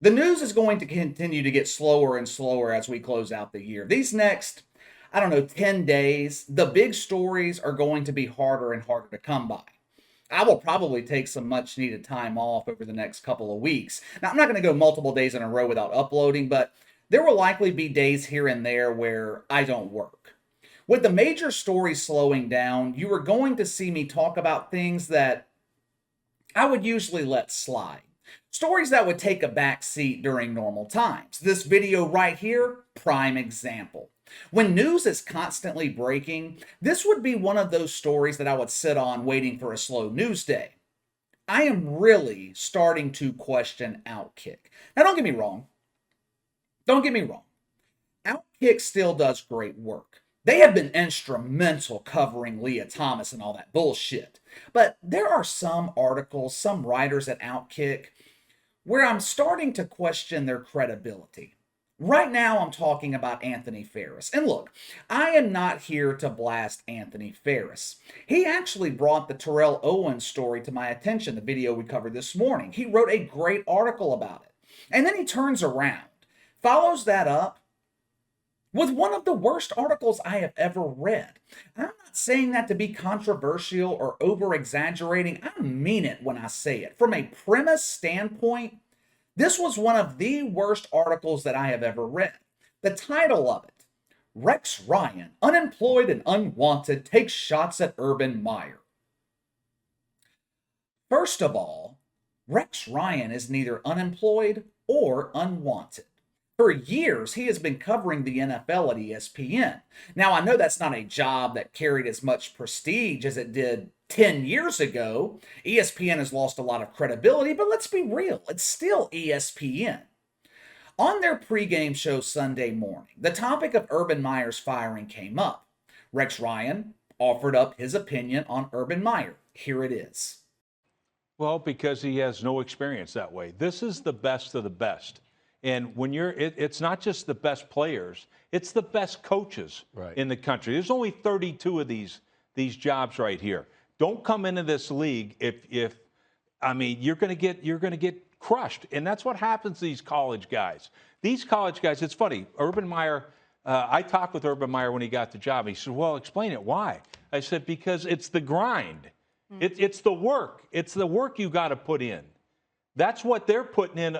The news is going to continue to get slower and slower as we close out the year. These next, I don't know, 10 days, the big stories are going to be harder and harder to come by. I will probably take some much needed time off over the next couple of weeks. Now, I'm not going to go multiple days in a row without uploading, but there will likely be days here and there where I don't work. With the major stories slowing down, you are going to see me talk about things that I would usually let slide. Stories that would take a back seat during normal times. This video right here, prime example. When news is constantly breaking, this would be one of those stories that I would sit on waiting for a slow news day. I am really starting to question Outkick. Now, don't get me wrong. Don't get me wrong. Outkick still does great work. They have been instrumental covering Leah Thomas and all that bullshit. But there are some articles, some writers at Outkick, where I'm starting to question their credibility. Right now, I'm talking about Anthony Ferris. And look, I am not here to blast Anthony Ferris. He actually brought the Terrell Owens story to my attention, the video we covered this morning. He wrote a great article about it. And then he turns around, follows that up with one of the worst articles I have ever read. I'm not saying that to be controversial or over-exaggerating. I mean it when I say it. From a premise standpoint, this was one of the worst articles that I have ever read. The title of it, Rex Ryan, Unemployed and Unwanted, Takes Shots at Urban Meyer. First of all, Rex Ryan is neither unemployed or unwanted. For years, he has been covering the NFL at ESPN. Now, I know that's not a job that carried as much prestige as it did 10 years ago. ESPN has lost a lot of credibility, but let's be real, it's still ESPN. On their pregame show Sunday morning, the topic of Urban Meyer's firing came up. Rex Ryan offered up his opinion on Urban Meyer. Here it is. Well, because he has no experience that way. This is the best of the best. And when it's not just the best players, it's the best coaches in the country. There's only 32 of these jobs right here. Don't come into this league if you're going to get crushed. And that's what happens to these college guys. These college guys, it's funny. Urban Meyer, I talked with Urban Meyer when he got the job. He said, "Well, explain it. Why?" I said, "Because it's the grind. It's the work. It's the work you got to put in." That's what they're putting in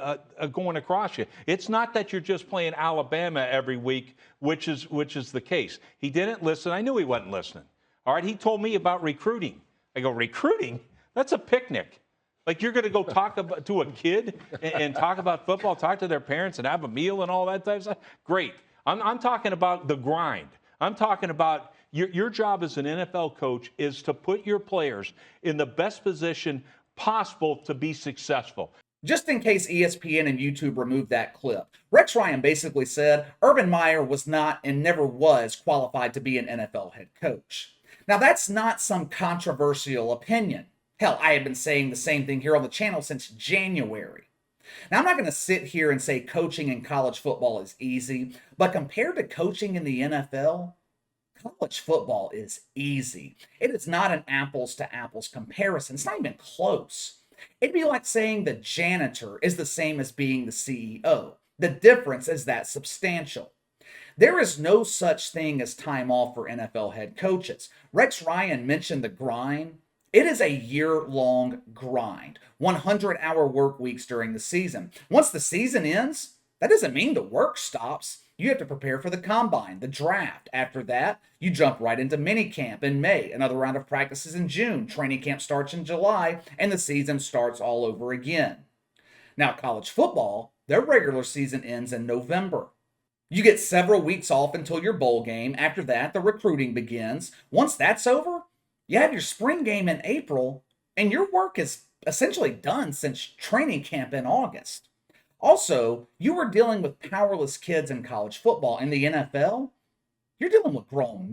going across you. It's not that you're just playing Alabama every week, which is the case. He didn't listen. I knew he wasn't listening. All right, he told me about recruiting. I go, recruiting? That's a picnic. Like you're going to go talk to a kid and talk about football, talk to their parents and have a meal and all that type of stuff? Great. I'm talking about the grind. I'm talking about your job as an NFL coach is to put your players in the best position possible to be successful. Just in case ESPN and YouTube removed that clip, Rex Ryan basically said Urban Meyer was not and never was qualified to be an NFL head coach. Now, that's not some controversial opinion. Hell, I have been saying the same thing here on the channel since January. Now, I'm not going to sit here and say coaching in college football is easy, but compared to coaching in the NFL, college football is easy. It is not an apples to apples comparison. It's not even close. It'd be like saying the janitor is the same as being the CEO. The difference is that substantial. There is no such thing as time off for NFL head coaches. Rex Ryan mentioned the grind. It is a year-long grind, 100-hour work weeks during the season. Once the season ends, that doesn't mean the work stops. You have to prepare for the combine, the draft. After that, you jump right into minicamp in May, another round of practices in June, training camp starts in July, and the season starts all over again. Now, college football, their regular season ends in November. You get several weeks off until your bowl game. After that, the recruiting begins. Once that's over, you have your spring game in April, and your work is essentially done since training camp in August. Also, you are dealing with powerless kids in college football. In the NFL, you're dealing with grown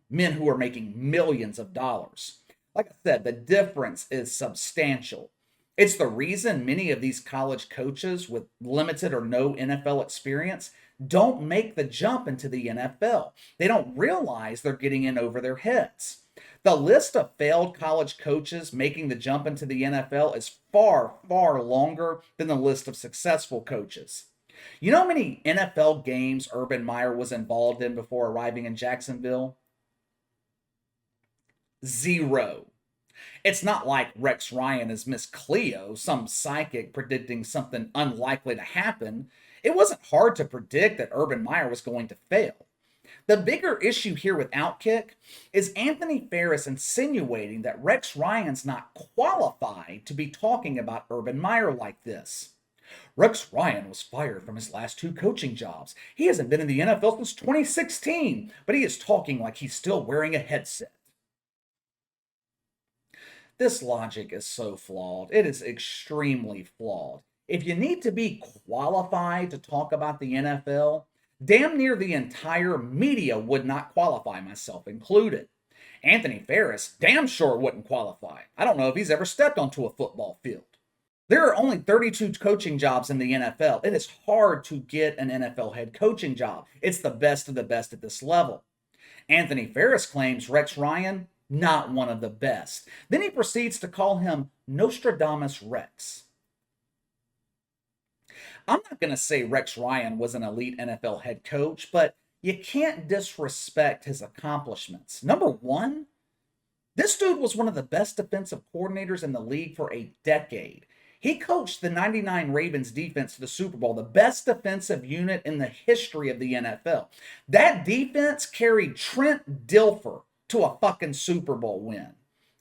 men who are making millions of dollars. Like I said, the difference is substantial. It's the reason many of these college coaches with limited or no NFL experience don't make the jump into the NFL. They don't realize they're getting in over their heads. The list of failed college coaches making the jump into the NFL is far, far longer than the list of successful coaches. You know how many NFL games Urban Meyer was involved in before arriving in Jacksonville? 0. It's not like Rex Ryan is Miss Cleo, some psychic predicting something unlikely to happen. It wasn't hard to predict that Urban Meyer was going to fail. The bigger issue here with Outkick is Anthony Ferris insinuating that Rex Ryan's not qualified to be talking about Urban Meyer like this. Rex Ryan was fired from his last 2 coaching jobs. He hasn't been in the NFL since 2016, but he is talking like he's still wearing a headset. This logic is so flawed. It is extremely flawed. If you need to be qualified to talk about the NFL, damn near the entire media would not qualify, myself included. Anthony Ferris damn sure wouldn't qualify. I don't know if he's ever stepped onto a football field. There are only 32 coaching jobs in the NFL. It is hard to get an NFL head coaching job. It's the best of the best at this level. Anthony Ferris claims Rex Ryan, not one of the best. Then he proceeds to call him Nostradamus Rex. I'm not going to say Rex Ryan was an elite NFL head coach, but you can't disrespect his accomplishments. Number one, this dude was one of the best defensive coordinators in the league for a decade. He coached the 99 Ravens defense to the Super Bowl, the best defensive unit in the history of the NFL. That defense carried Trent Dilfer to a fucking Super Bowl win.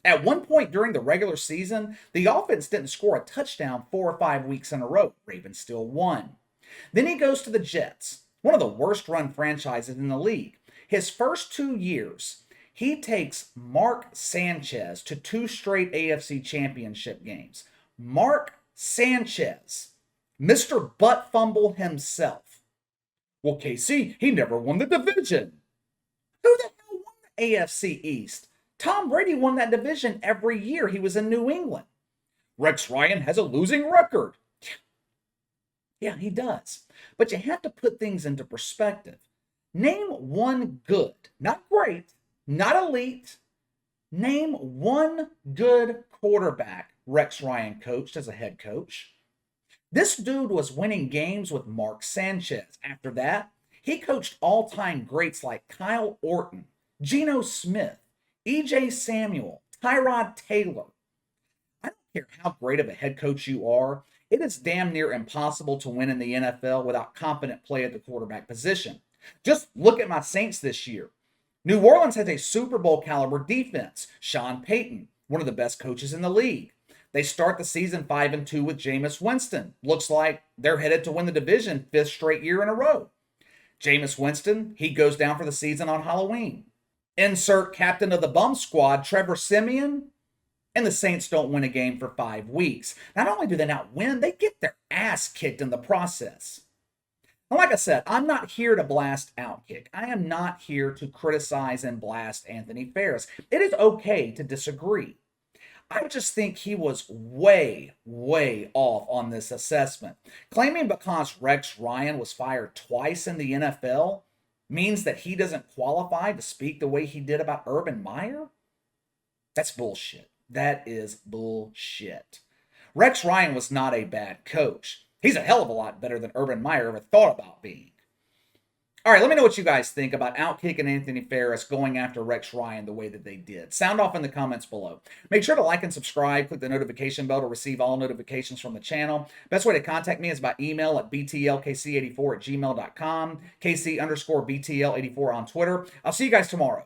At one point during the regular season, the offense didn't score a touchdown 4 or 5 weeks in a row. Ravens still won. Then he goes to the Jets, one of the worst run franchises in the league. His first 2 years, he takes Mark Sanchez to 2 straight AFC championship games. Mark Sanchez, Mr. Butt Fumble himself. Well, KC, he never won the division. Who the hell won the AFC East? Tom Brady won that division every year he was in New England. Rex Ryan has a losing record. Yeah, he does. But you have to put things into perspective. Name one good, not great, not elite. Name one good quarterback Rex Ryan coached as a head coach. This dude was winning games with Mark Sanchez. After that, he coached all-time greats like Kyle Orton, Geno Smith, E.J. Samuel, Tyrod Taylor. I don't care how great of a head coach you are, it is damn near impossible to win in the NFL without competent play at the quarterback position. Just look at my Saints this year. New Orleans has a Super Bowl caliber defense. Sean Payton, one of the best coaches in the league. They start the season 5-2 with Jameis Winston. Looks like they're headed to win the division 5th straight year in a row. Jameis Winston, he goes down for the season on Halloween. Insert captain of the bum squad, Trevor Siemian, and the Saints don't win a game for 5 weeks. Not only do they not win, they get their ass kicked in the process. Now, like I said, I'm not here to blast Outkick. I am not here to criticize and blast Anthony Ferris. It is okay to disagree. I just think he was way, way off on this assessment. Claiming because Rex Ryan was fired twice in the NFL means that he doesn't qualify to speak the way he did about Urban Meyer? That's bullshit. That is bullshit. Rex Ryan was not a bad coach. He's a hell of a lot better than Urban Meyer ever thought about being. All right, let me know what you guys think about Outkick and Anthony Ferris going after Rex Ryan the way that they did. Sound off in the comments below. Make sure to like and subscribe. Click the notification bell to receive all notifications from the channel. Best way to contact me is by email at btlkc84@gmail.com, KC_BTL84 on Twitter. I'll see you guys tomorrow.